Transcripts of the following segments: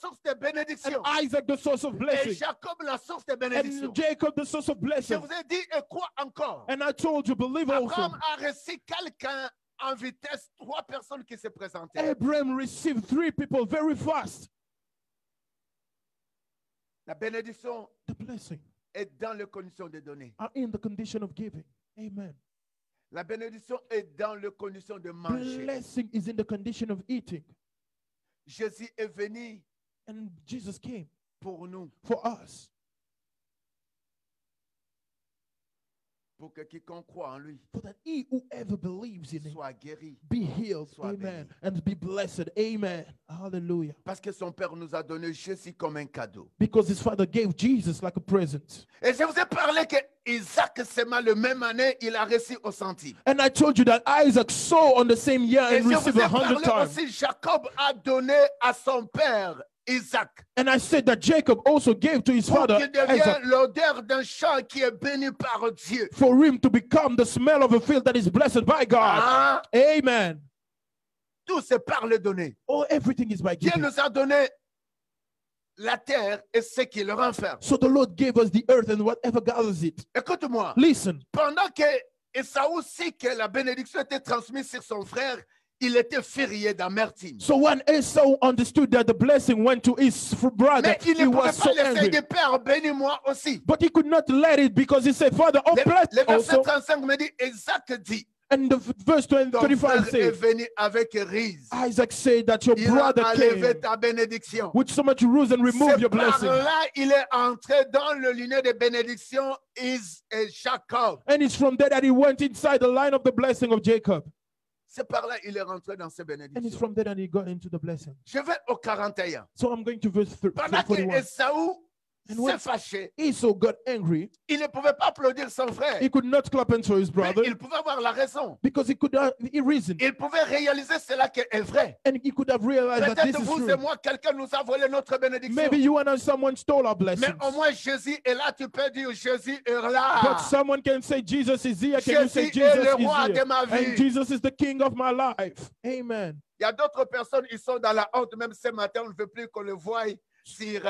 source de bénédiction. and Isaac the source of Et blessing, Jacob la source de bénédiction. and Jacob the source of Je blessing. vous ai dit, et quoi encore? And I told you, believe also. Abraham a reçu quelqu'un en vitesse, 3 personnes qui se présentaient. Abraham received 3 people very fast. La bénédiction The blessing est dans les conditions de donner. are in the condition of giving. Amen. La bénédiction est dans les conditions de manger. Blessing is in the condition of eating. Jésus est venu And Jesus came pour nous, for us, pour que quiconque croit en lui for that he whoever believes in him soit guéri. be healed. Soit Amen. béni. And be blessed. Amen. Hallelujah. Parce que son Père nous a donné Jésus comme un cadeau. Because his father gave Jesus like a present. Et je vous ai parlé que Isaac sema le même année, il a reçu au centime. And I told you that Isaac sowed on the same year Et and je received vous ai 100 parlé times. aussi, Jacob a donné à son père Isaac And I said that Jacob also gave to his pour father qu'il devienne Isaac l'odeur d'un champ qui est béni par Dieu. for him to become the smell of a field that is blessed by God. Ah, Amen. tout c'est par le donner. Oh, everything is by Dieu giving. nous a donné la terre et ce qui le renferme. So the Lord gave us the earth and whatever gathers it. Écoute-moi, Listen, pendant que Esaü sait que la bénédiction était transmise sur son frère, il était furieux d'amertume. so when Esau understood that the blessing went to his brother, Mais il he ne pouvait was pas so laisser angry. de Père, bénis-moi aussi. But he could not let it because he said, Father, oh, bless Le verset also. 35 me dit, Isaac dit, And the verse ton 25 frère est says, venu avec rise. Isaac said that your Il a brother enlevé came ta bénédiction. with so much rules and remove C'est your par blessing. là, il est entré dans le lignée de bénédiction et Jacob. And it's from there that he went inside the line of the blessing of Jacob. C'est par là il est rentré dans ces And it's bénédictions. from there that he got into the blessing. Je vais au 41. So I'm going to verse Pendant que 41. Esaü And s'est when fâché, Esau got angry, il ne pouvait pas applaudir son frère. he could not clap hands for his Mais brother il pouvait avoir la raison. because he reasoned. Il pouvait réaliser cela qui est vrai. And he could have realized that this Peut-être is vous et true. moi, quelqu'un nous a volé notre bénédiction. Maybe you and someone stole our Mais blessings. au moins Jésus est là, tu peux dire Jésus est là. But someone can say Jesus is here. Can you say Jésus est Jesus le roi is de here? ma vie. And Jesus is the king of my life. Amen. Il y a d'autres personnes, ils sont dans la honte, même ce matin, on ne veut plus qu'on le voie sur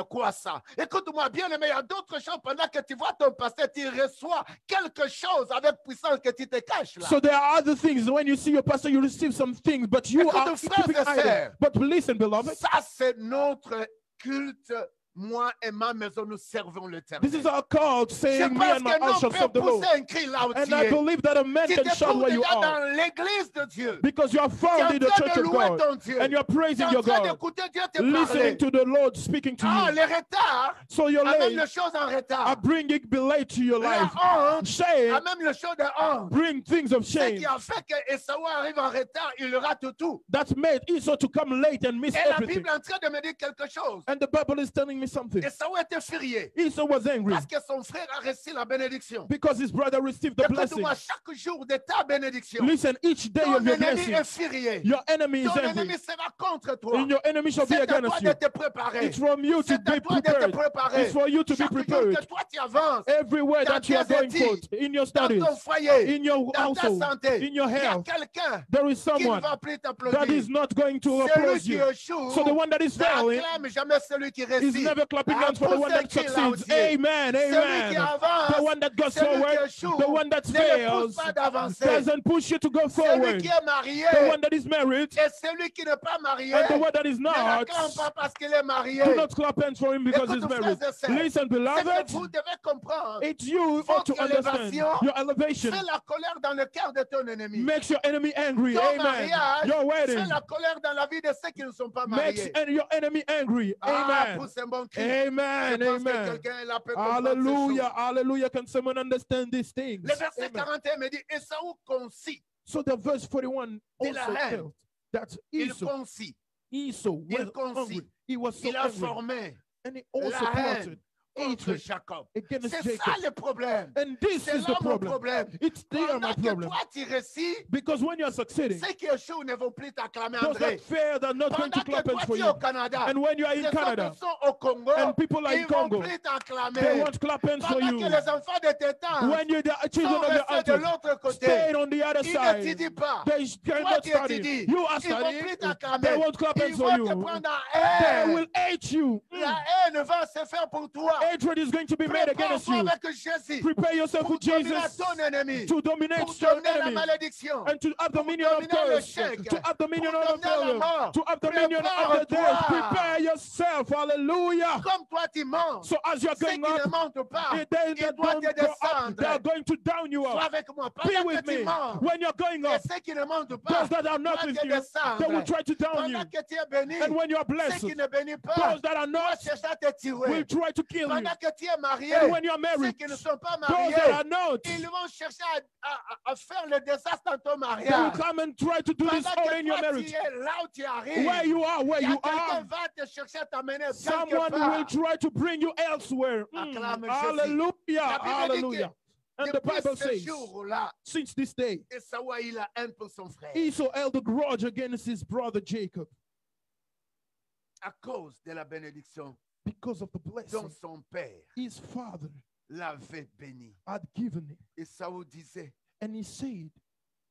quoi ça. Écoute-moi bien, mais il y a d'autres choses, pendant que tu vois ton pasteur, tu reçois quelque chose avec puissance que tu te caches là. So there are other things. When you see your pastor, you receive some things, but you Écoute, are frères keeping et idle. sœurs. But listen, beloved, Ça, c'est notre culte. Moi et ma maison, nous servons l'éternel. this is our call Je saying, me pense and my que house non shall peut serve the Lord. pousser un cri là où tu And I es. believe that a man Tu can te shout trouves where you déjà are dans l'église de Dieu. because you are Tu es found en in the train church de of louer God ton Dieu. and you're Tu es praising en your train God, d'écouter Dieu te listening parler. to the Lord speaking to Ah, you. les retards So you're amènent late. les choses en I retard. bring it late to your La life. honte Shame amène les choses de honte. bring things of Ce shame. qui a fait que Esaü arrive en retard, il rate tout. That made Esau to come late and miss Et la everything. Bible est en train de me dire quelque chose. And the Bible is telling me something. Esaü était furieux Esau was angry parce que son frère a reçu la bénédiction. because his brother received the blessing. Écoute-moi, chaque jour de ta bénédiction, Listen, each day ton of your ennemi blessing, est furieux. your enemy is Ton angry. ennemi sera contre toi. And your enemy shall be C'est à toi against de you. te préparer. It's from you to C'est à be toi de te prepared. préparer. It's for you to be Chaque jour prepared. que toi tu avances, Everywhere dans that you are tes going for, études, in your dans studies, ton foyer, in your dans ta household, santé, in your il y a health, quelqu'un there is qui ne someone va plus that t'applaudir. is not going to Celui applaud qui you. échoue So the one that is failing n'acclame jamais celui qui is réussit. never clapping hands for the one that succeeds. Amen, Celui qui amen. avance, The one that goes celui qui forward, échoue, the one that ne le pousse fails, pas d'avancer. doesn't push you to go Celui forward. qui est marié The one that is married et celui qui n'est pas marié and the one that is ne not, l'acclame pas parce qu'il est marié. do not clap hands for him because he's Écoute, married. frères et sœurs, Listen, c'est que beloved, vous devez comprendre. it's you ought to Votre understand. élévation Your elevation Fais la colère dans le cœur de ton ennemi. makes your enemy angry. Ton Amen. mariage Your fais wedding la colère dans la vie de ceux qui ne sont pas makes mariés. your enemy angry. Ah, Amen. pousse un bon cri. Amen. Je pense que Amen. quelqu'un est là peut comprendre ces Hallelujah. choses. Hallelujah. Can someone understand these things? Le verset Amen. 41 me dit, Esaü conçut. So the verse 41 De la also haine. tells that Il Esau conçut. was Il conçut. angry. He was so Il a angry. formé And he also la haine plotted contre hatred Jacob. against C'est Jacob. ça le problème. And this C'est is là the mon problem. problème. It's there Pendant my que problem. toi tu réussis, Because when you're succeeding, ceux qui échouent ne vont plus t'acclamer, those André. that fail, they're not going Pendant to clap que hands toi for tu es you. au Canada, And when you are les in Canada, autres sont au Congo, and people are in ils vont Congo, plus they t'acclamer. won't clap hands for Pendant que you. les enfants de tes tantes When you're the sont children of your restés de aunties, l'autre côté, stayed on the other ils side. n'étudient pas. They Toi cannot tu study. étudies. You are Ils vont studying. plus They t'acclamer. won't clap hands Ils for vont you. te prendre en They haine. will hate you. La haine va se faire pour toi. Hatred is going to be made against Prépare-toi you. avec Jésus Prepare yourself pour with dominer Jesus ton ennemi, to dominate pour your dominer la enemy malédiction, and to have pour dominion of dominer curse, l'échec, to have dominion pour of dominer la failure, mort. to have dominion of the death. Prépare-toi. Prepare yourself. Hallelujah. Comme toi tu montes, So as you're ceux going qui ne up, montent pas, they ils that doivent don't te go up, descendre. they are going to down you Sois up. avec moi. Be Pendant with que tu me. montes, When you're going et up, ceux qui ne montent pas, those that are not doivent with te you, they will descendre. try to down you. Pendant que tu es béni, And when you are ceux blessed, qui ne bénissent pas, those that are doivent not chercher à te tirer. will try to kill you. Pendant que tu es marié, And when you are ceux married, qui ne sont pas those mariés, that are not, ils vont chercher à faire le désastre dans ton they will mariage. come and try to do this Pendant all que in your toi, marriage. tu es là où tu arrives, Where you are, where il y a you quelqu'un are, va te chercher à t'amener quelque someone will part. try to bring you elsewhere. Acclame Jésus. Hallelujah, La Bible dit hallelujah. And the Depuis Bible ce says, jour-là, since this day, Esau a eu la haine pour son frère Esau held a grudge against his brother Jacob à cause de la bénédiction because of the dont blessing son père his father l'avait béni. had given him. Esau disait, And he said,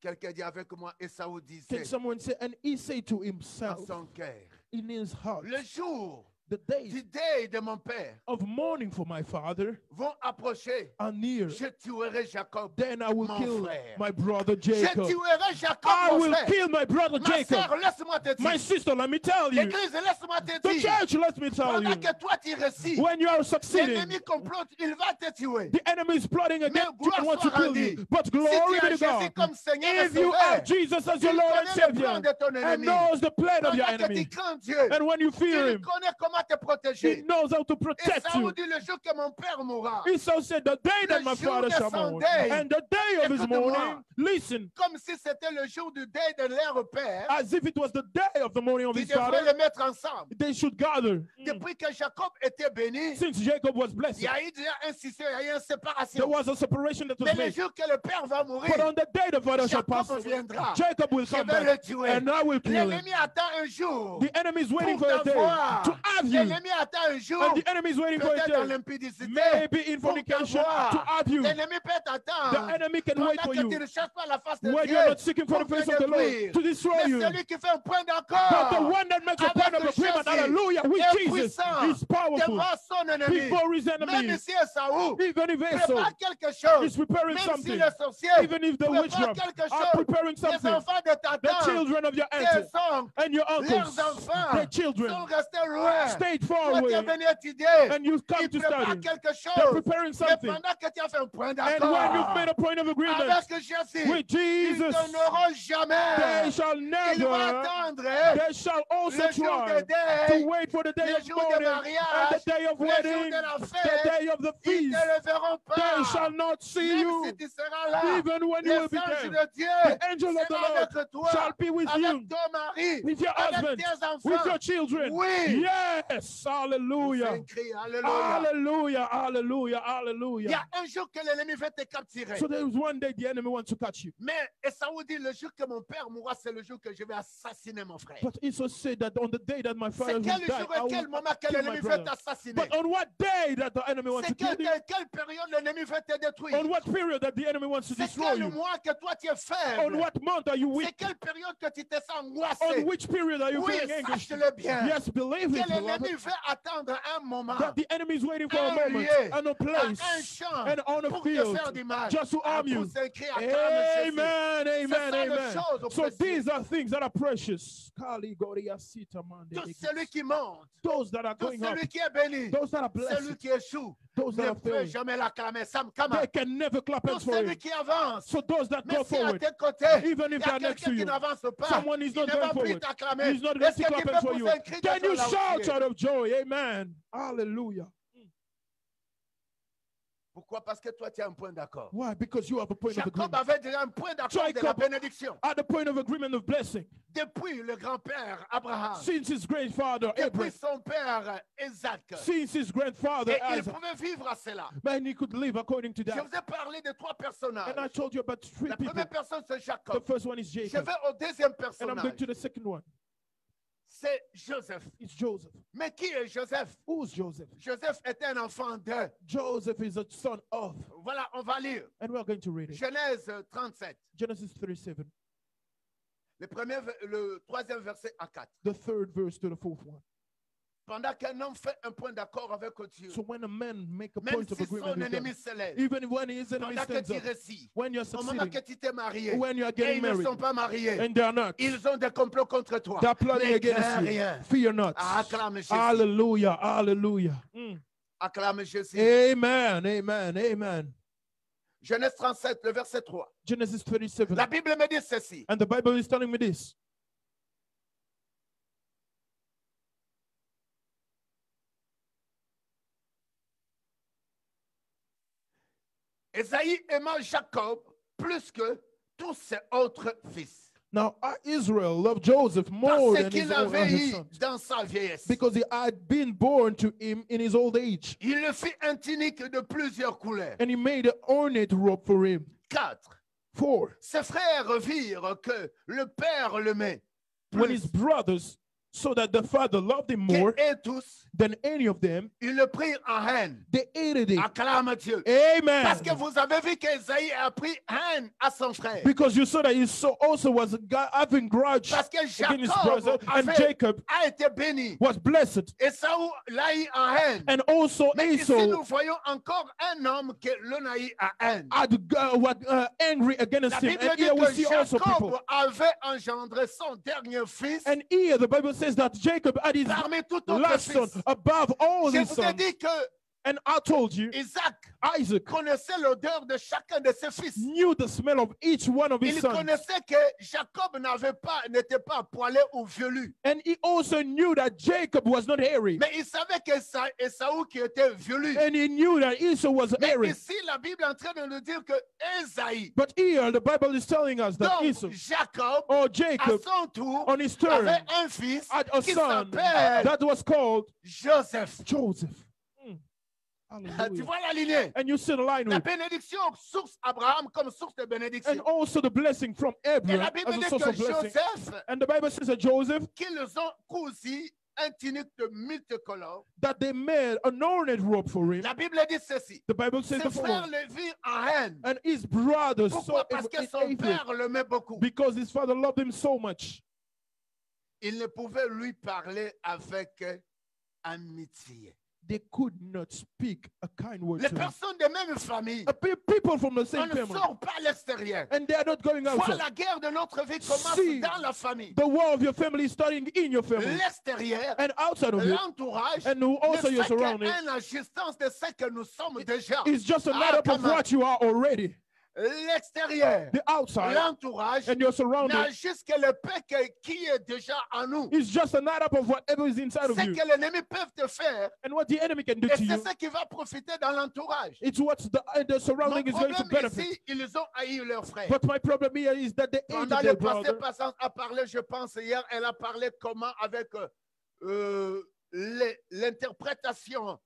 quelqu'un dit avec moi, Esau can disait someone say, and he said to à himself son cœur, in his heart, le jour the days du deuil de mon père of mourning for my father vont approcher. are near. Je tuerai Jacob, Then I will mon kill frère. my brother Je Jacob. tuerai Jacob, I mon will frère. kill my brother Ma Jacob. sœur, laisse-moi te My dire. sister, let me tell you. Église, laisse-moi te The dire. church, let me tell Pendant you. que toi tu réussis, When you are succeeding, l'ennemi complote, il va te tuer. the enemy is plotting against you gloire and wants to soit kill rendue. you. But Si glory tu be as to Jésus God. comme Seigneur et If you have Sauveur, Jesus as your il Lord and connaît le plan Savior de ton and ennemi. knows the plan of your Pendant que tu enemy, crains Dieu, and when you fear il him, connaît comment te he protéger. knows how to Et protect Saoul you. dit le jour que mon père mourra, Esau said, the day that Le my jour father de shall son mourn, deuil. and the day of his Écoute-moi. mourning, listen, comme si c'était le jour du deuil de leur père, as if it was the day of the mourning of ils his devraient father, les mettre ensemble. they should gather. Depuis que Jacob était béni, Since Jacob was il blessed, y a eu déjà un système, il y a eu une there séparation. was a separation that Mais was le made. jour que le père va mourir, But on the day the father shall pass Jacob away, viendra. Jacob will Je come vais le back, tuer. and I will kill him. L'ennemi attend un jour The enemy is waiting pour for a day t'avoir. to have you, L'ennemi attend un jour and the enemy is waiting for a peut-être dans day, l'impudicité maybe in pour fornication, t'avoir. to have you. L'ennemi peut The t'attendre enemy can wait pendant for que tu you ne cherches pas la face de when Dieu you're not seeking for pour the face te of the détruire. Lord to destroy Mais you. celui qui fait un point But the d'accord one that makes a avec point of agreement, Jésus hallelujah, with est Jesus puissant is powerful devant son ennemi. before his Même enemy. si Esaü Even if Esau prépare quelque chose, is preparing même si something, les sorciers even if the préparent witchcraft quelque are chose, preparing les something, enfants de ta the tante, children of your tes auntie oncles, and your leurs uncles, enfants their sont children, restés loin. stayed far Toi, tu es away, venu étudier. and you've come Ils to préparent study. quelque They're chose. preparing Mais something. pendant que tu as fait un point And when you've made d'accord a point of agreement avec Jésus, with ils Jesus, ne n'auront they jamais. shall Ils vont never, attendre they shall also le jour try de deuil, to wait for the day le of jour de mourning and mariage, the day of le jour wedding, de la the fête. day of the Ils feast. ne le verront They pas. shall not see Même you, si tu seras là, even when you les will be anges there. de Dieu The angel of the seront Lord avec toi, shall be with avec you, ton mari, with your avec husband, tes enfants. with your children. Oui. Yes, C'est hallelujah. un cri, alléluia. Hallelujah, hallelujah, Il y hallelujah. a un jour que l'ennemi va te capturer. So there is one day the enemy wants to catch you. Mais Esaü dit, le jour que mon père mourra, c'est le jour que je vais assassiner mon frère. But Esau said that on the day that my father C'est will quel die, jour I et quel will moment que kill my l'ennemi veut brother. t'assassiner? But on what day that the enemy wants C'est to kill you? quelle période l'ennemi veut te détruire? On what period that the enemy wants to C'est destroy quel you? mois que toi tu es On faible? what month are you C'est weak? quelle période que tu te sens On angoissé? which period are you Oui, feeling anxious? sache-le bien. Yes, believe Que it, l'ennemi beloved, veut attendre un moment, that the enemy is waiting for a un moment lieu, and a un place champ and on a pour te field faire du mal. just to harm you. Pour s'inscrire à acclamer Jésus. Amen, C'est amen, ça les amen. choses So précieuses. these are things that are precious. Kali Goria Sita Mande Tout Degis. celui qui monte, Those that are tout going up, celui qui est béni, those that are celui blessed, qui échoue, those that ne are peut failing, jamais l'acclamer. Sam, come they on. can never clap Tout hands for celui you. qui avance, So those that mais go si à forward, tes côtés, even il if y they a are next quelqu'un to qui you, n'avance pas, someone is il not ne going va plus forward. t'acclamer. He's not going Est-ce to que tu clap peux hands for you. pousser un cri de Can joie you là où shout tu es? out of joy? Amen. Hallelujah. Pourquoi? Parce que toi, tu as un point d'accord. Why? Because you have a point of Jacob agreement. avait déjà un point d'accord de la Jacob- bénédiction. At the point of agreement of blessing. Depuis le grand-père Abraham, Since his grandfather depuis Abraham. son père Isaac, Since his grandfather et il Isaac. pouvait vivre à cela. Man, he could live according to Je that. vous ai parlé de 3 personnages. And I told you about 3 La people. première personne, c'est The Jacob. first one is Je Jacob. vais au deuxième And I'm going personnage. to the second one. C'est Joseph. It's Joseph. Mais qui est Joseph? Who's Joseph? Joseph était un enfant de. Joseph is a son of. Voilà, on va lire. And we are going to read it. Genèse 37. Genesis 37. Le 3e verset à 4. The third verse to the fourth one. Pendant qu'un homme fait un point d'accord avec Dieu, So when a man make a même point of si agreement son with ennemi God, se lève, even when his enemy pendant que stands tu up, réussis, when you're au moment succeeding, que tu t'es marié, when you are et getting ils ne married, sont pas mariés, and they are not, ils ont des complots contre toi. they're plotting Ne against crains you. rien. Fear not. Acclame Jésus. Hallelujah. Hallelujah. Acclame Jésus. Amen. Amen. Amen. Genèse 37, le verset 3. Genesis 37. La Bible me dit ceci. And the Bible is telling me this. Ésaïe aima Jacob plus que tous ses autres fils. Now Israel loved Joseph more Parce than qu'il his own avait eu sons, dans sa vieillesse. because he had been born to him in his old age, Il le fit un tunique de plusieurs couleurs. and he made an ornate robe for him. 4. 4. Ses frères virent que le père l'aimait When plus his brothers saw that the father loved him more qu'eux tous, than any of them, ils le prirent en haine. they hated it. Acclame Dieu. Amen. Parce que vous avez vu qu'Ésaïe a pris haine à son frère. Because you saw that he also was having grudge Parce que against his Jacob brother, and Jacob a été béni. was blessed, Ésaü l'a eu en haine. and also Mais ici, Esau nous voyons encore un homme que l'on a eu en haine. was angry against La him. Bible And dit here we que see also people. Jacob avait engendré son dernier fils And here the Bible says that Jacob had his parmi tout autre last son fils. above all Je his vous ai sons. dit que And I told you, Isaac Isaac connaissait l'odeur de chacun de ses fils. knew the smell of each one of his Il sons. connaissait que Jacob n'était pas poilé ou velu. And he also knew that Jacob was not hairy. Mais il savait que Ésaü qui était velu. And he knew that Esau was Mais hairy. ici, la Bible est en train de nous dire que Ésaïe, But here the Bible is telling us that donc Esau, Jacob, or à Jacob, son tour, on his turn, avait un fils had a qui son s'appelle that was called Joseph. Joseph. Tu Hallelujah. vois la lignée? And you see the line La with, bénédiction source Abraham comme source de and bénédiction. also the blessing from Et Abraham la Bible as a dit source que of blessing. Joseph, And the Bible says that Joseph, qu'ils ont cousu un tunique de multicolores. that they made an ornate robe for him. La Bible dit ceci. The Bible says Ses the frères following. le virent en haine. And his brothers Pourquoi? saw Parce que it son hated père l'aimait beaucoup. because his father loved him so much. Il ne pouvait lui parler avec amitié. They could not speak a kind word Les to him. personnes de même famille, People from the on same ne family, sort pas à l'extérieur. and they are not going Vois outside. la guerre de notre vie commence See, dans la famille. The war of your family is starting in your family L'extérieur, and outside of you, l'entourage, and who also ne your fait surroundings. qu'une assistance de ce que nous sommes déjà. It's just a Ah, matter of come on. what you are already. L'extérieur, The outside l'entourage, and your surroundings n'agissent que le peu qui est déjà en nous. is just an add up of whatever is inside of Ce you. que l'ennemi peut te faire, And what the enemy can do et to c'est you, ce qui va profiter dans l'entourage. it's what the Mon surrounding is going to problème benefit. ici, ils ont haï leur frère. But my problem here is that they Pendant hated le their pasteur brother. Passant a parlé, je pense hier, elle a parlé comment avec l'interprétation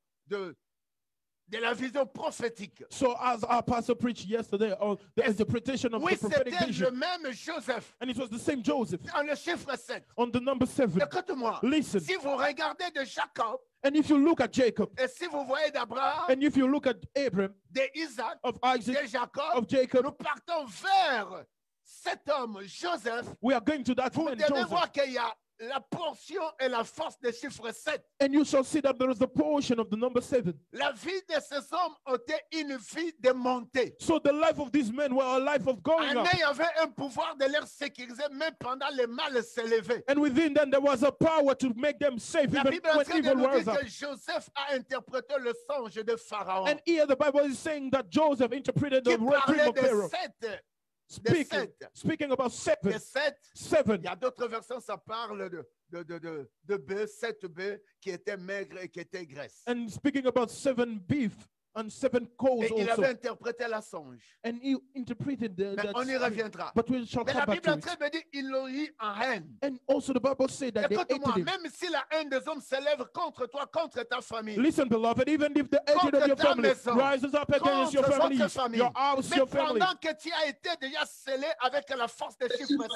de la vision prophétique. So as our pastor preached yesterday on the Yes. interpretation of Oui, the prophetic c'était le vision, même Joseph. and it was the same Joseph Dans le chiffre 7. on the number 7. Écoute-moi. Listen, Si vous regardez de Jacob, and if you look at Jacob, et si vous voyez d'Abraham, and if you look at Abraham, d'Isaac, of de Isaac, Jacob, of Jacob, nous partons vers cet homme, Joseph. we are going to that Vous man, devez Joseph. voir qu'il y a la portion et la force de chiffre 7. And you shall see that there is the portion of the number 7. La vie de ces hommes était une vie de montée. So the life of these men were a life of going up. Il y avait un pouvoir de les sécuriser même pendant les mal s'élevaient. And within them, there was a power to make them safe La even Bible est en when train de evil nous was dire up. que Joseph a interprété le songe de Pharaon. And here the Bible is saying that Joseph interpreted Qui the dream parlait of de Pharaoh. 7. Speaking about De 7. 7. 7. Il y a d'autres versions, ça parle de bœufs, 7 bœufs qui étaient maigres et qui étaient graisses. And speaking about 7 beef, and 7 coals Et il avait also. interprété la songe. And he interpreted Mais that. on y reviendra. But we shall Mais come la back Bible to est très it. bien dit, ils l'ont eu en haine. And also the Bible said that they Écoute-moi, hated him. même si la haine des hommes s'élève contre toi, contre ta famille, Listen, beloved, even if the hatred of your ta family maison, rises up against your contre family, votre famille, your house, mais your family, pendant que tu as été déjà scellé avec la force des chiffres, but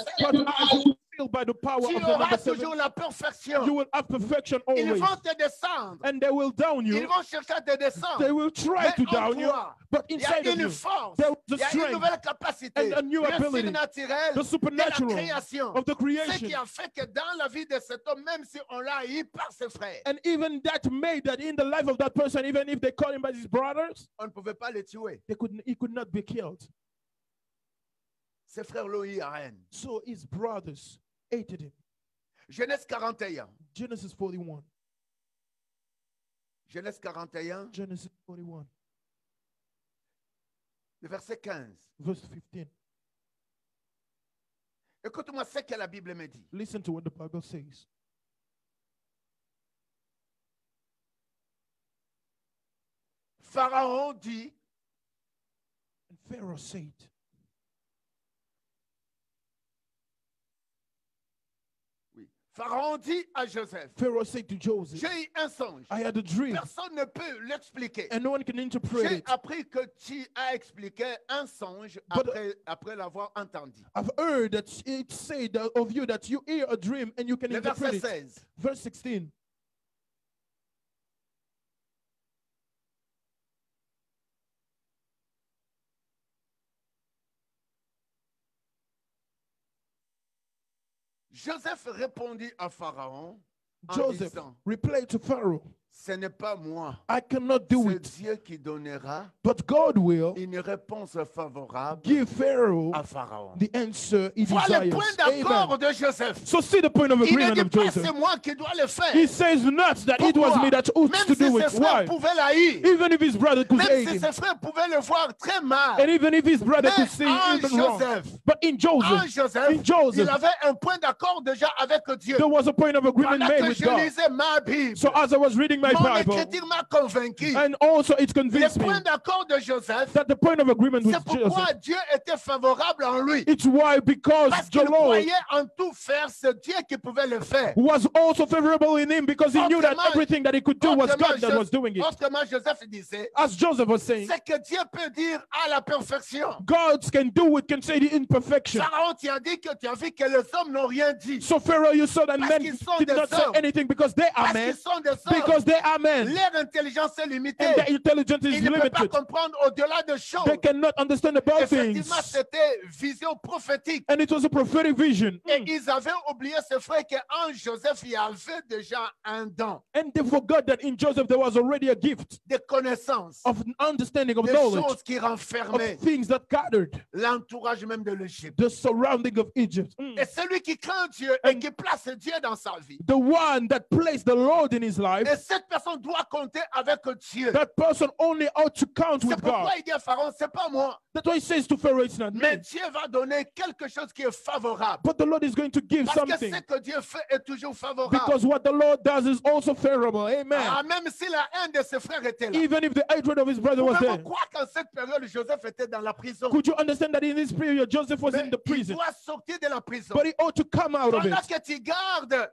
as you feel by the power tu of the number auras 7, toujours la perfection. you will have perfection Ils always. vont te descendre. And they will down Ils you. vont chercher à te descendre. They will try Mais to en down you. toi, But il y a inside of une you, force, there is il a y a une strength nouvelle capacité, and a new le ability, surnaturel the de la supernatural création. of the Ce qui creation. a fait que dans la vie de cet homme, même si on l'a haï par ses frères, And even that made that in the life of that person, even if they call him by his brothers, on ne pouvait pas le tuer. he could not be killed. Ses frères l'ont eu en haine. So his brothers hated him. Genèse 41. Genesis 41. Genèse 41, Genesis 41, le verset 15. verse 15. Écoute-moi ce que la Bible me dit. Listen to what the Bible says. Pharaon dit, And Pharaoh said, oui, Pharaon dit à Joseph, Pharaoh said to Joseph, j'ai eu un songe. I had a dream, Personne ne peut l'expliquer. and no one can interpret J'ai it. appris que tu as expliqué un songe But- après l'avoir entendu. I've heard that it said of you that you hear a dream and you can Le verset interpret it. 16. Verse 16. Joseph répondit à Pharaon en Joseph disant, replied to Pharaoh, ce n'est pas moi, I cannot do c'est it, Dieu qui donnera but God will une réponse favorable give Pharaoh à Pharaon. the answer he Voilà le desires. point d'accord Amen. de Joseph. So see the point of Il ne agreement dit of pas Joseph. c'est moi qui dois le faire. He says not that it was Pourquoi? me that ought Même to si do ses it. frères Why? pouvaient l'haïr, Even if his brother could même hate si him, ses frères pouvaient le voir très mal, and even if his brother mais could see en even wrong. Joseph, But in en Joseph, Joseph, in Joseph, il avait un point d'accord déjà avec Dieu. there was a point of agreement Pendant made que with je God. lisais ma Bible, So as I was reading my mon Bible, écriture m'a convaincu. and also it Le convinced me point d'accord de Joseph, that the point of agreement with c'est pourquoi Joseph, Dieu était favorable en lui. it's why because Parce the qu'il Lord croyait en tout faire, c'est Dieu qui pouvait le faire. was also favorable in him because he knew that Autrement- everything that he could do was Autrement, God that was doing it. Autrement, Joseph disait, As Joseph was saying, c'est que Dieu peut dire à la perfection. God can do it, can say the imperfection. Pharaon, tu as dit que tu as vu que les hommes n'ont rien dit. So Pharaoh, you saw that Parce men qu'ils sont did des not say hommes. anything because they are Parce men. qu'ils sont des hommes. Because they are men. Leur intelligence est limitée. And their intelligence is Ils ne peuvent pas limited. comprendre au-delà de choses. They cannot understand about things. Effectivement, c'était vision prophétique. And it was a prophetic vision. Et ils avaient oublié, c'est vrai, qu'en Joseph, il y avait déjà un don And they forgot that in Joseph there was already a gift de connaissance, of understanding, of des knowledge, choses qui renfermaient of things that gathered l'entourage même de l'Égypte. the surrounding of Egypt. Et celui qui craint Dieu et qui place Dieu dans sa vie, The one that placed the Lord in his life, et cette personne doit compter avec Dieu. that person only ought to count C'est with God. pourquoi il dit à Pharaon, c'est pas moi, That's why he says to Pharaoh, it's not mais me. Dieu va donner quelque chose qui est favorable. But the Lord is going to give Parce que something. ce que Dieu fait est toujours favorable. Because what the Lord does is also favorable. Amen. Ah, même si la haine de ses frères était là. Even if the hatred of his brother was Pouvez-vous there. croire qu'en cette période, Joseph était dans la prison? Could you understand that in this period Joseph was Mais in the il prison? doit sortir de la prison. But he ought to come out of it. Pendant que tu gardes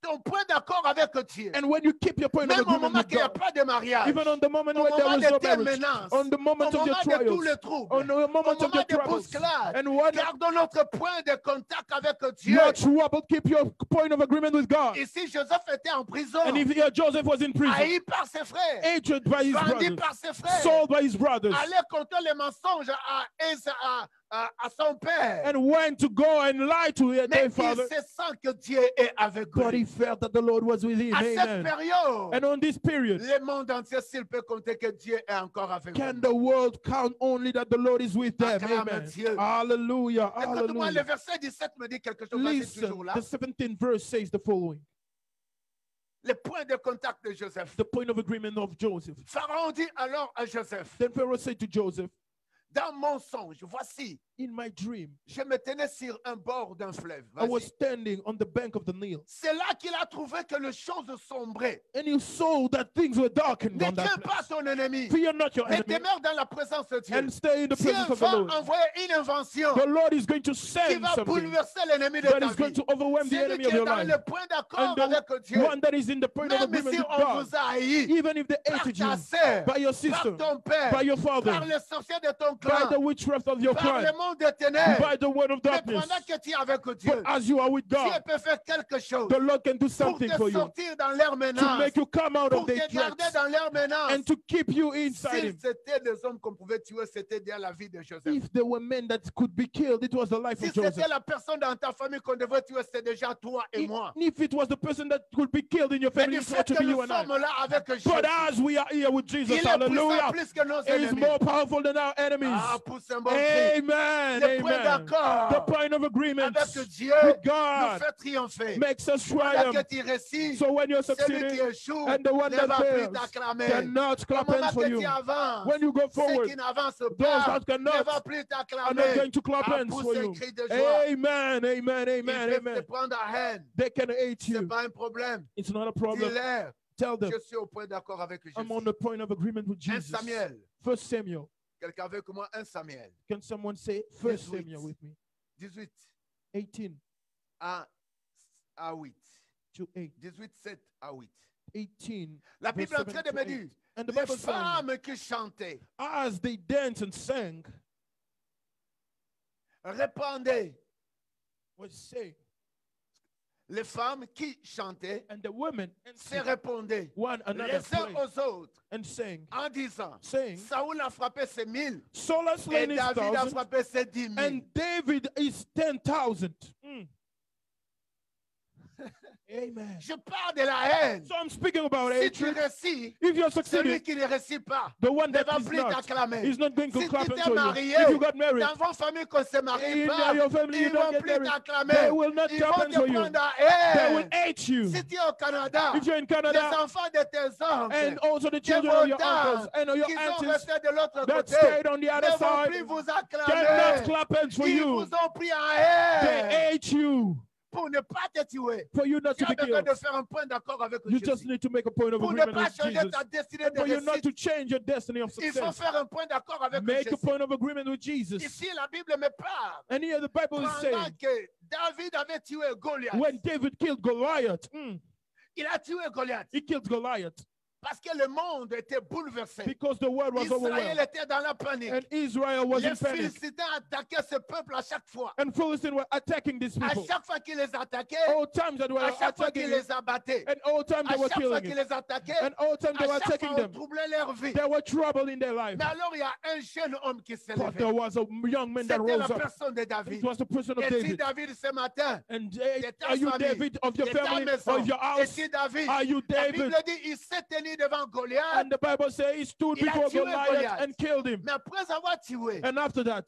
ton point d'accord avec Dieu, And when you keep your point of même au agreement moment with qu'il n'y a God, pas de mariage, even on the moment au when there moment was de no tes marriage, menaces, on the au moment of moment your de tous trials, les troubles, on the au moment of moment your des troubles, bousculades, and when gardons notre point de contact avec Dieu. you're troubled, keep your point of agreement with God. Et si Joseph était en prison, And if Joseph was in prison, haï par ses frères, hatred by his vendu brothers, par ses frères, sold by his brothers, allait conter les mensonges à son père. and went to go and lie to Mais their il father, se sent que Dieu est avec but he lui. felt that the Lord was with him. À cette Amen. période, And on this period, le monde entier, s'il peut compter que Dieu est encore avec can lui. the world count only that the Lord is with them? Acclame Amen. Dieu. Hallelujah. Écoute-moi, le Hallelujah. verset 17 me dit quelque chose. Vas-y, Listen, toujours là. the 17th verse says the following. Le point de contact de Joseph. The point of agreement of Joseph. Pharaon dit alors à Joseph, Then Pharaoh said to Joseph, dans mon songe, voici, In my dream, je me tenais sur un bord d'un fleuve. I was Vas-y. standing on the bank of the Nile. C'est là qu'il a trouvé que les choses sombraient. And you saw that things were darkened Ne on that crains pas place. ton ennemi, Fear not your mais enemy demeure dans la présence de Dieu. and stay in the Dieu presence of the va Lord. envoyer une invention The Lord is going to qui send va something bouleverser l'ennemi de that ta is going vie. to overwhelm the Celui enemy qui of est your dans life. le point d'accord And avec the Dieu, one that is in the point of même agreement si with on God, vous a haï, even if they par hated you, ta sœur, by your par sister, ton père, by your par father, les sorciers de ton by clan, the witchcraft of your par clan, le monde des ténèbres. by the word of Mais darkness. pendant que tu es avec But Dieu, as you are with Dieu God, peut faire quelque chose the Lord can do pour something te for you sortir dans leur to menace, make you come out pour of their te garder threats dans leur menace. and to keep you inside S'il Him. c'était des hommes qu'on pouvait tuer, c'était déjà la vie de Joseph. If there were men that could be killed, it was the life Si of Joseph. c'était la personne dans ta famille qu'on devait tuer, c'est déjà toi et moi. If it was the person that could be killed in your Mais family, du it fait ought to que be nous you and I. sommes là avec Jésus, But as we are here with Jesus, il est puissant hallelujah, plus que nos He is ennemis. more powerful than our enemies. Ah, pousse un bon cri. Amen. Le point Amen. d'accord The point of agreement avec Dieu with nous God fait triompher. makes us Pendant que triumph. tu réussis, So when you're celui qui succeeding échoue and the one ne that va plus fails t'acclamer. cannot Au clap moment hands for que you. tu avances, When you go ceux forward, qui n'avancent those pas that cannot ne va plus are not t'acclamer. going to clap Ah, hands pousse for un you. cri de joie. Amen. Amen. Ils Amen. peuvent te Amen. prendre à haine. They can hate C'est you. pas un problème. It's not a problem. Dis-leur, Tell them, je suis au point d'accord avec Jésus. I'm on the point of agreement with 1 Jesus. Samuel. First Samuel. Quelqu'un avec moi, 1 Samuel. Can someone say First 18. Samuel with me? 18 18 à 8. to 8. 18, 7 à 8. 18. La verse Bible est en 7 train de to me 8. dire, And the les Bible says, femmes qui chantaient, as they danced and sang, répondaient. was saying, Les femmes qui chantaient and the women se répondaient one another les uns prayed aux autres and sang, en disant, saying, Saoul a frappé ses 1000 Saul has et slain his David a 1,000 frappé ses 10 000. and David is 10,000. Amen. Je parle de la haine. So I'm speaking about Si tu hatred. réussis, If you're celui succeeding, qui ne réussit pas the one ne that va is plus not, t'acclamer. is not going to Si clap tu hands t'es for you. marié, If you got married, dans vos familles qu'on ne se marie in pas, your family you ils don't vont get plus married, t'acclamer. they will not Ils clap vont hands te for you. prendre à They will haine. hate you. Si tu es au Canada, If you're in les Canada, enfants de tes oncles, and also the de children vos of your uncles tantes, and your qui sont aunties restés de l'autre that côté, stayed on the other ne vont side plus vous cannot acclamer. clap hands for Ils you. vous ont pris en They haine hate you pour ne pas te tuer. for you not Tu to as be besoin killed. de faire un point d'accord avec You just Jésus. need to make a point of Pour ne agreement pas with changer Jesus. ta destinée de For you not réussite, to change your destiny of il faut success. faire un point d'accord avec Make a Jésus. point of agreement with Jesus. Ici, la Bible me parle. And here the Bible is Pendant saying, que David avait tué Goliath, when David killed Goliath, il a tué Goliath he killed Goliath parce que le monde était bouleversé. because the world was Israël overwhelmed. était dans la panique. And Israel was Les in panic. Philistins attaquaient ce peuple à chaque fois. And Philistines were attacking these À people. chaque fois qu'ils les attaquaient, All times that were à chaque fois attacking qu'ils him, les abattaient, and all times à they were chaque fois killing qu'ils him, les attaquaient, and all times they à were chaque attacking fois on them. troublait leur vie. There were trouble in their life. Mais alors il y a un jeune homme qui s'est But levé. there was a young man that C'était la rose up. personne de It David. was the person of Et si David. David ce matin, And de ta are you famille, David of your de ta family, maison, of your et house? si David, Are you la David? Bible dit, il s'est tenu devant Goliath, And the Bible says he stood Il a before tué Goliath Goliath. and killed him. mais après avoir tué, And after that,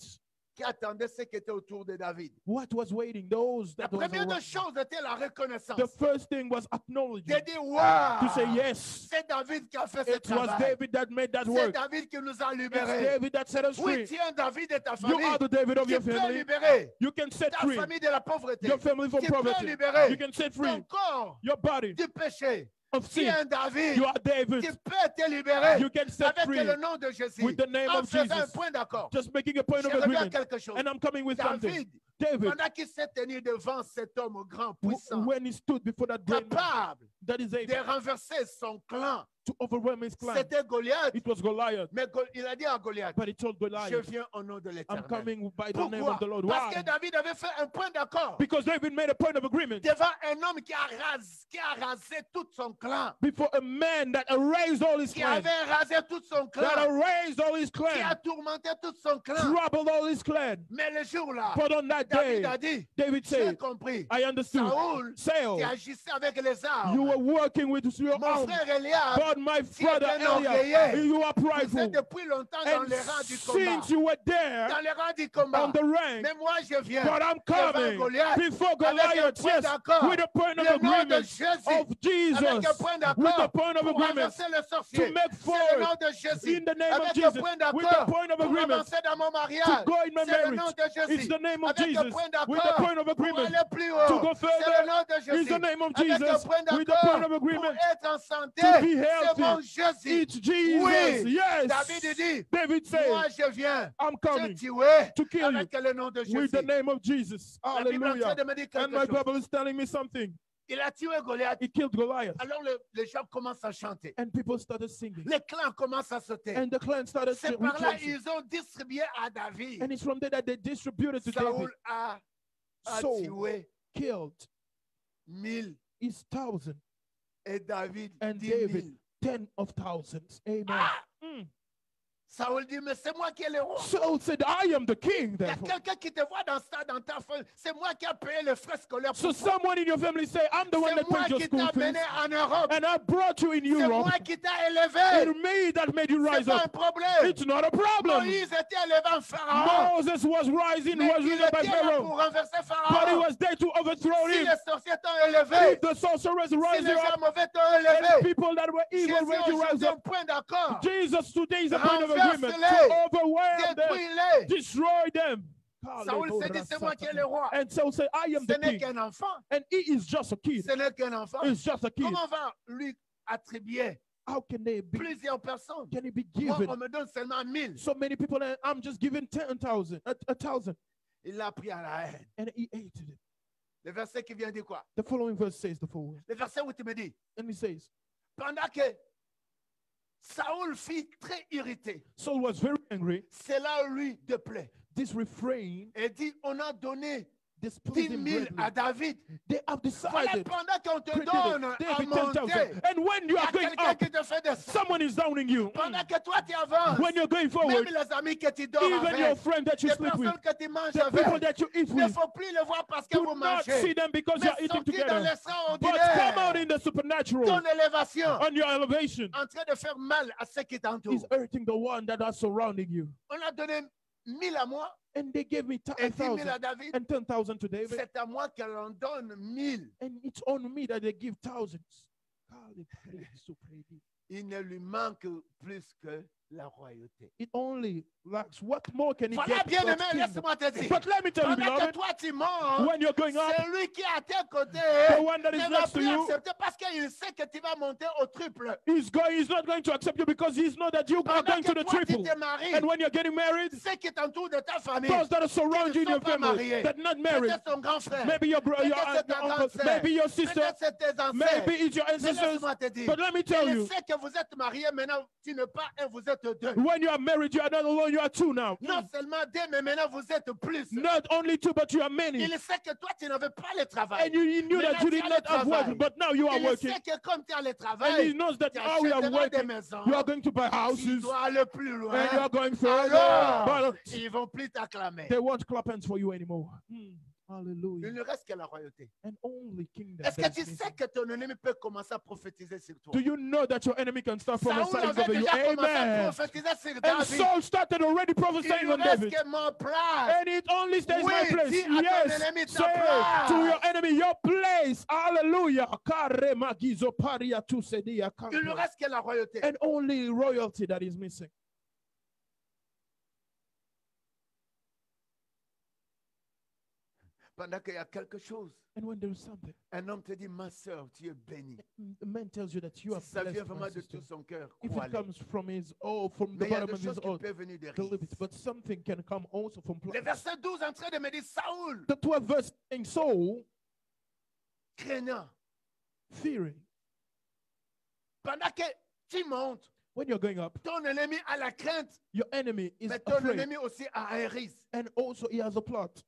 qui attendait ceux qui étaient autour de David. what was waiting? Those La that was première des around. choses était la reconnaissance. The first thing was acknowledging, De dire, wow, to say yes. c'est David qui a fait ce It was travail. David that made that C'est work. David qui nous a It's libérés. David that set us Oui, free. tiens, David et ta You famille. are the David of Tu your peux family. libérer You can set ta free famille de la pauvreté. your family from Tu peux poverty. libérer You can set free ton corps your body du péché. of sin. Tiens, David, You are David. tu peux te libérer You can set avec free le nom de Jésus. with the name En of faisant un Jesus. point d'accord. Just making a point Je of reviens à agreement. quelque chose. And I'm coming with something. David, David, pendant qu'il s'est tenu devant cet homme grand, puissant, when he stood before that great man capable that is de able renverser son clan, to overwhelm his clan, c'était Goliath. it was Goliath. Mais il a dit à Goliath, But he told je Goliath, viens au nom de I'm l'Éternel. coming by the name Pourquoi? of the Lord. Parce Why? que David avait fait un point d'accord Because David made a point of agreement devant un homme qui a rasé tout son clan, before a man that erased all his qui clan, avait rasé tout son that clan, erased all his qui a clan, tourmenté tout son clan. troubled all his clan. Mais le jour-là, But on that David day, a dit, David j'ai said, compris. I understood. Saoul, qui Saul, agissait avec les armes. you were working with your Mon arm. frère Eliab, But my tu brother es un Eliab, orgueilleux. you are Vous prideful. êtes depuis longtemps dans And les rangs du combat. since you were there Dans les rangs du combat. on the rank, Mais moi, je viens but I'm devant coming Goliath before avec un Goliath, point yes, d'accord. with a point of Le nom de agreement Jésus. of Jesus, Avec un point with the d'accord point of pour agreement avancer le to sorcier. make C'est le nom forward de Jésus. in the name of Avec un Jesus, point with the d'accord point of pour agreement avancer dans mon to mariage. go in my C'est le marriage. nom de Jésus. It's the name of Avec un Jesus, point with the d'accord point of pour agreement aller plus to haut. go C'est le nom de further. Is Jésus. the name of Avec un Jesus, point with the point d'accord of pour agreement être en santé. to be C'est mon healthy. Jésus. It's Jesus, Oui. yes. David dit, David moi said, je viens I'm te coming tuer to kill you avec le nom de with the Jésus. name of Jesus. La Bible est en train Hallelujah. de me dire And quelque my chose. Bible is telling me something. Il a tué Goliath. He killed Goliath. Alors les gens commencent à chanter. And people started singing. Les clans commencent à sauter. And the clan started C'est par là rejoicing. ils ont distribué à David. And it's from there that they distributed to David. Saoul a Saul tué killed 1000 his 1,000 et David and 10 David 000. 10 of thousands. Amen. Ah! Mm. Saoul dit, mais c'est moi qui ai le roi. Saul said, I am the king, Il y a therefore. quelqu'un qui te voit dans ta famille. C'est moi qui ai payé les frais scolaires So pour toi. someone in your family say, I'm the one C'est that moi paid your qui school t'ai fees. amené en Europe. And I brought you in C'est Europe. moi qui t'ai élevé. It's me that made you C'est rise pas un up. problème. It's not a problem. Moïse était élevé en Pharaon. Moses was rising, Mais was il risen by était là Pharaoh. pour renverser But he Pharaon. was there to overthrow Si him. les sorciers t'ont élevé, If the sorcerers si rise les you gens up, mauvais t'ont and élevé, people that were evil Jésus made you rise aujourd'hui un up, point d'accord. Jesus today is a point of agreement to Renverse-les. overwhelm them, Détruis-les. destroy them. Saoul s'est dit, c'est moi qui est le roi. And Saul said, I am Ce the n'est king. qu'un enfant. And he is just a kid. Ce n'est qu'un enfant. He's just a kid. Comment on va lui attribuer How can they be? plusieurs personnes? Can he be Moi, given? on me donne seulement 1000. So many people, and I'm just giving 10,000, a thousand. Il l'a pris à la haine. And he hated it. Le verset qui vient dire quoi? The following verse says the following. Le verset où tu me dis, And he says, pendant que Saoul fut très irrité, Saul was very angry. cela lui déplaît. This refrain Et dit, on a donné 10 displeased him 000 à greatly. David. They have Voilà, decided pendant qu'on te created donne à David monter, 10,000. And when you il y a are going quelqu'un up, qui te fait descendre. someone is downing you. Pendant que toi tu avances, When you're going même forward, les amis que tu dors even your avec, friend that you les sleep with, personnes que tu manges the people avec, that you eat il ne with, faut plus les voir parce que do vous not see mangez. them because Mais you're eating sortis dans together. But come out l'extraordinaire. in the supernatural Ton élévation on your elevation en train de faire mal à ceux qui is t'entourent. hurting the one that are surrounding you. On a donné 1000 à moi And they gave me et 10 000 1,000 à David. and 10,000 to David. C'est à moi qu'elle en donne 1000. And it's on me that they give thousands. God, they praise you, praise you. Il ne lui manque plus que la royauté. It only lacks. What more can he Voilà, get? bien God's aimé, kingdom? laisse-moi te dire. But let me tell you, Pendant que beloved, toi tu montes, when you're going up, c'est lui qui est à tes côtés. the one that is Ne va next to plus you accepter parce qu'il sait que tu vas monter au triple. he's not going to accept you because he's know that you are Pendant going que to the toi tu triple. te maries, And when you're getting married, ceux qui t'entourent de ta famille, those that are surrounding you in your sont pas family, mariés. that not married, peut-être ton grand frère, maybe your brother, your peut-être c'est aunt, ta your grande uncle, sœur, maybe your sister, peut-être c'est tes ancêtres. maybe it's your Mais ancestors. laisse-moi te dire, But let me tell il you, sait que vous êtes mariés, maintenant tu n'es pas un, vous êtes deux. when you are married, you are not alone, you are two now. Non seulement deux, mais maintenant vous êtes plus. Not only two, but you are many. Il sait que toi tu n'avais pas le travail. And you knew that you did not have work, but now you are Il working. sait que comme tu as le And he travail, knows that tu now we are achèteras des working. maisons. You are going to buy Tu houses dois aller plus and you loin. are going further. Alors, But ils vont plus t'acclamer. they won't clap hands for you anymore. Il Hallelujah. ne reste que la royauté. And only kingdom. Est-ce que that tu is sais missing. que ton ennemi peut commencer à prophétiser sur toi? Do you know that your enemy can start Saoul prophesying avait over you? déjà commencé à Amen. prophétiser sur And David. Saul started already Il prophesying ne on reste David. que mon place. And it only stays Oui, my place. dis à ton Yes, ennemi ta say place. to your enemy your place. Hallelujah. Kare magizo paria tu sedia Il ne kanto. reste que la royauté. And only royalty that is missing. Pendant qu'il y a quelque chose, And when there is something, un homme te dit, ma soeur, tu es bénie. the man tells you that you are Si ça vient blessed, vraiment my de sister. tout son cœur, If it crois-le. comes from his from the Mais il y a bottom des of his choses qui heart, peuvent venir de believe risques. it. But something can come also from Le place. verset 12 en train de me dire, Saoul, The 12th verse saying, Saul, craignant, fearing, pendant que tu montes, when you're going up, ton ennemi a la crainte, your enemy is mais ton afraid. ennemi aussi a un risque. And also he has a plot.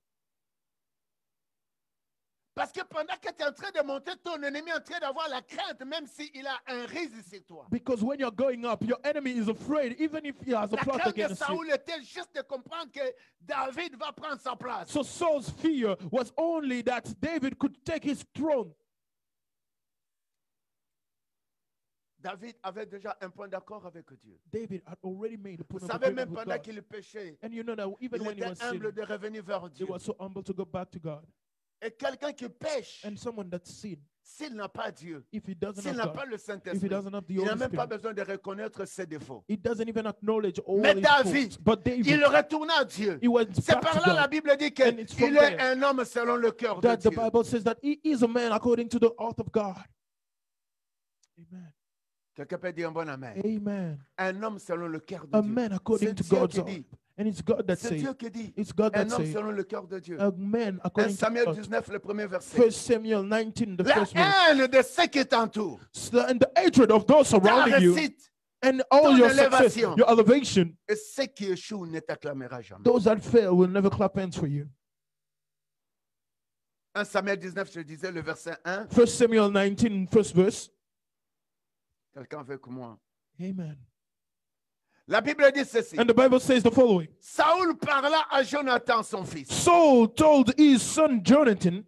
Parce que pendant que tu es en train de monter, ton ennemi est en train d'avoir la crainte, même s'il a un risque sur toi. Because when you're going up, your enemy is afraid, even if he has a La plot crainte de against you. Saoul était juste de comprendre que David va prendre sa place. So Saul's fear was only that David could take his throne. David avait déjà un point d'accord avec Dieu. David had already made a Vous point of savez, agreement même with pendant God. qu'il péchait, And you know that even il when he was était humble sinning, de revenir vers he Dieu. was so humble to go back to God. Et quelqu'un qui pêche, And someone that sinned, s'il n'a pas Dieu, if he doesn't s'il have n'a God, pas le if he Saint-Esprit, doesn't have the il n'a Holy même pas Spirit, besoin de reconnaître ses défauts. he doesn't even acknowledge all Mais his David, faults. But Il David, retourna à Dieu. he went C'est back par to là la God. Bible dit And it's from qu'il est there un homme selon le cœur de That the Dieu. Bible says that he is a man according to the heart of God. Amen. Quelqu'un peut dire un bon amen. Amen. Un homme selon le cœur de A Dieu. man according C'est to Dieu God's qui heart. dit. And it's God that C'est says. Dieu qui dit. It's God Un that homme says. selon le cœur de Dieu. A man 1 according to Samuel God. 19, le premier verset. 1 Samuel 19, the La first verse. haine de ceux qui t'entourent. And the hatred of those Ta surrounding you réussite and all ton your success, élévation. your elevation, et ceux qui échouent ne t'acclamera jamais. those that fail will never clap hands for you. 1 Samuel 19, je disais le verset 1. 1 Samuel 19, first verse. Quelqu'un avec moi. Amen. La Bible dit ceci. And the Bible says the following. Saoul parla à Jonathan, son fils. Saul told his son Jonathan,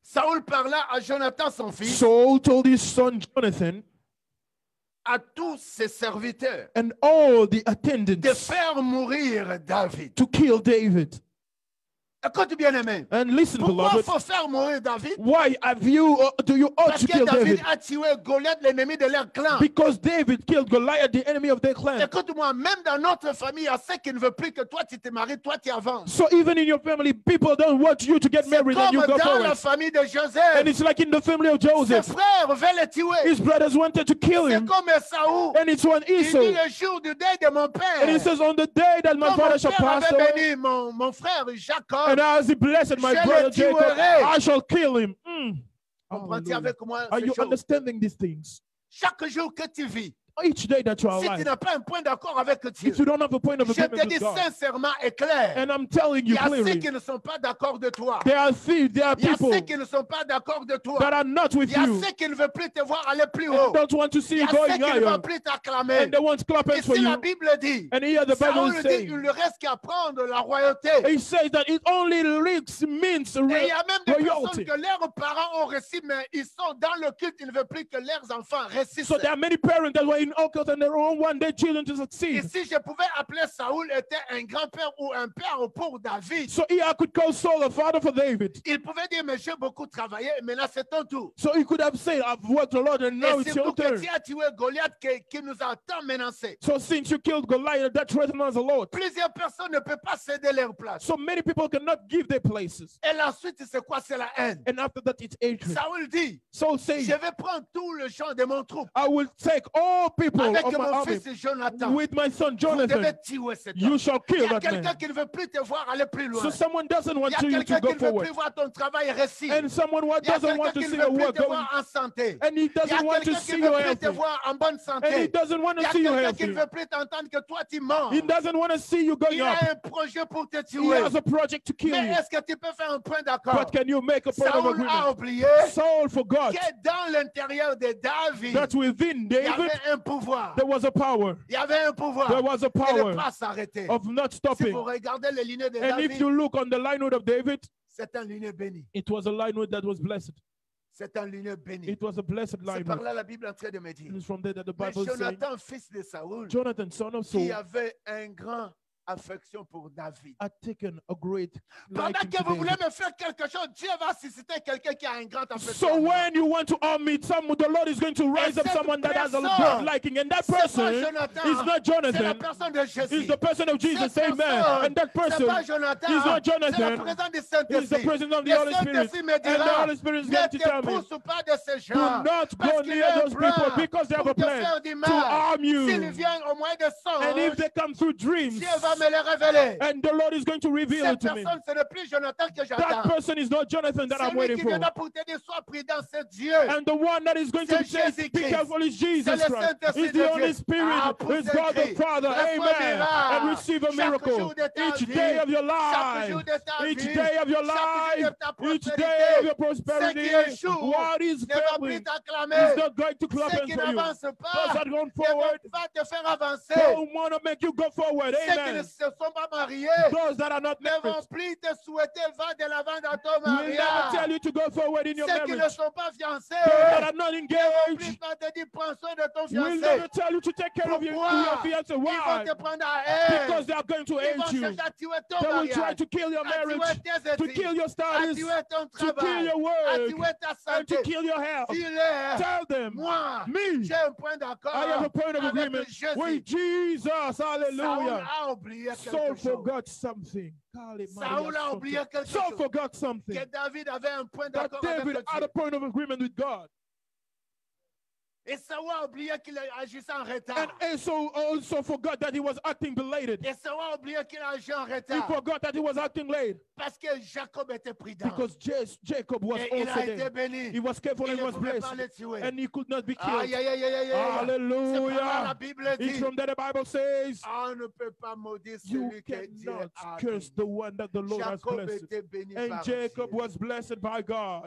Saoul parla à Jonathan, son fils, Saul told his son Jonathan à tous ses serviteurs and all the de attendants faire mourir David. to kill David. Écoute bien aimé. And listen, Pourquoi il beloved, faut faire mourir David? why have you do you ought Parce to que kill David David? a tué Goliath, l'ennemi de leur clan. Because David killed Goliath, the enemy of their clan. Écoute-moi, même dans notre famille, il y a ceux qui ne veulent plus que toi tu te maries, toi tu avances. So even in your family, people don't want you to get C'est married and comme you go dans la forward. famille de And Joseph. it's like in the family of Ses Joseph. frères veulent le tuer. His brothers wanted to kill C'est him. comme Saoul. And it's one Il dit Esau. le jour du deuil de mon père. And he says, on the day that my Quand mon father shall père pass avait away, béni mon frère Jacob, and as he blessed my je brother le Jacob, tuerai. I shall kill him. comprends-tu Hallelujah. avec moi Are ces you choses? understanding these things? Chaque jour que tu vis, Each day that you are si tu alive, n'as pas un point d'accord avec Dieu, if you don't have a point of je te agreement dis with God, sincèrement et clair, and I'm telling il y you a ceux clearly, qui ne sont pas d'accord de toi. there are thieves, there are Il y a people ceux qui ne sont pas d'accord de toi. that are not Il with y a you, ceux qui ne veulent plus te voir aller plus and haut. don't want to see Il y you a ceux going qui ne higher, veulent plus t'acclamer. and they want clap hands for Ici, la you. Bible dit, And here the Bible Saoul is dit, saying, il ne reste qu'à prendre la royauté. he says that it only means Et il y a même des personnes royalty. que leurs parents ont reçu, mais ils sont dans le culte, ils ne veulent plus que leurs enfants réussissent. So there are many parents that were in occults and they don't want their children to Et succeed. si je pouvais appeler Saoul était un grand-père ou un père pour David, So here I could call Saul a father for David. il pouvait dire, mais j'ai beaucoup travaillé, maintenant c'est ton tour. So he could have said, I've worked a lot and now Et it's surtout your que turn. tu as tué Goliath qui nous a tant menacés. So since you killed Goliath, that threatens us a lot. Plusieurs personnes ne peuvent pas céder leur place. So many people cannot give their places. Et la suite, c'est quoi? C'est la haine. And after that, it's hatred. Saoul dit, Saul je says, vais prendre tout le champ de mon troupe I will take all people avec of my mon army fils Jonathan. with my son Vous devez Jonathan. tuer cet You homme. shall Il y kill a that quelqu'un man. qui ne veut plus te voir aller plus loin. So someone doesn't want Il y a you quelqu'un to go qui ne veut forward. plus voir ton travail réussi. And someone Il y a doesn't want quelqu'un to qui see ne your veut plus work te going. voir en santé. And he Il y a doesn't want to quelqu'un qui see ne you veut plus te healthy. voir en bonne And he santé. doesn't want Il y to a see you quelqu'un qui ne healthy. veut plus t'entendre que toi tu mens. He doesn't want to see you going Il up. a un projet pour te He tuer. has a project to kill Mais you. est-ce que tu peux faire un point d'accord? But can you make a point of Saoul a agreement? oublié Saul forgot que dans l'intérieur de David, that within il y David avait un pouvoir. there was a power. Il y avait un pouvoir. There was a Et ne power pas s'arrêter. of not Si stopping. vous regardez les lignées de And if David, you look on the linewood of David, c'est un lignée béni. it was a linewood that was blessed. C'est un lignée béni. It was a blessed C'est par linewood. là la Bible est en train de me dire. And it's from there that the Mais Bible is saying, Jonathan, fils de Saoul, Jonathan, son of qui Saul, avait un grand affection pour David. had taken a great Pendant liking que to vous voulez David. me faire quelque chose, Dieu va susciter quelqu'un qui a un grand affection. So when you want to arm me, the Lord is going to rise up cette someone that has a personne, great liking, and that c'est pas person Jonathan, is not c'est la Jonathan. personne de Jésus. He's the person of Jesus. Cette Amen. personne, And that c'est person pas Jonathan, is not c'est la Jonathan. présence du He's the Saint-Esprit. presence of the Le Holy Spirit. Saint-Esprit me And the dira, Holy Spirit is ne going to tell te me, pousse pas de ces do gens. not Parce go qu'il near a un those people plan because they have pour a te plan faire du to mal. harm S'ils you. viennent au moyen de And if songe, they come through dreams, Dieu va me le révéler. And the Lord is going to reveal Cette it to me. personne, ce n'est plus Jonathan que That j'attends. person is not Jonathan that C'est I'm lui waiting qui for. viendra pour te dire, sois prudent, c'est Dieu. And the one that is going to C'est say, be Jésus-Christ. careful is Jesus C'est le Christ. Saint-Esprit It's de the Holy Dieu. Spirit. Pour It's God the Saint-Christ. Father. Reçois Amen. miracle. And receive a Chaque miracle. jour de ta Each vie. day of your Chaque jour life. de ta Each vie. day of your Chaque jour de life. ta Each prospérité. day of your Ce prosperity. qui échoue What is ne va plus failing t'acclamer. is not going to clap Ce in qui for you. n'avance Those pas that go ne forward vont pas te faire avancer. don't want to make you go forward. Ceux qui ne Amen. se sont pas mariés Those that are not ne married vont plus te souhaiter va de l'avant dans ton will never tell mariage. you to go forward in your Ceux qui ne marriage. sont pas fiancés Those that are not ne vont plus engaged pas te dire prends soin de ton will fiancé. never tell you to take care of your Pourquoi? fiancé. Ils vont Why? te prendre à haine. Because they are going to Ils vont hate you. chercher à tuer ton They will try mariage, to kill your à tuer marriage, tes to études, kill your à studies, tuer ton to kill travail, your à work, tuer ta and to santé. kill your health. Dis-leur, Tell them, moi, me, j'ai un point d'accord I have a point of avec agreement Jésus. with Jesus. Saül Hallelujah. a oublié Saul quelque chose. forgot something. Saül a oublié quelque Saul chose. forgot something. Que David avait un point That d'accord avec David had a Dieu. point of agreement with God. Et Saül a oublié qu'il agissait en retard. And Esau also forgot that he was acting belated. Et Saül a oublié qu'il agissait en He retard. forgot that he was acting late Parce que Jacob était prudent. because Jacob was Et il also a été there. béni. He was careful Il and ne was pouvait pas blessed, le tuer. and he could not be killed. Aïe, aïe, aïe, aïe, aïe, aïe. C'est par là Hallelujah. la Bible It's dit. from there the Bible says, On ne peut pas maudire you celui que Dieu cannot a curse béni. the one that the Lord has Jacob blessed. était béni And par Jacob Dieu. was blessed by God.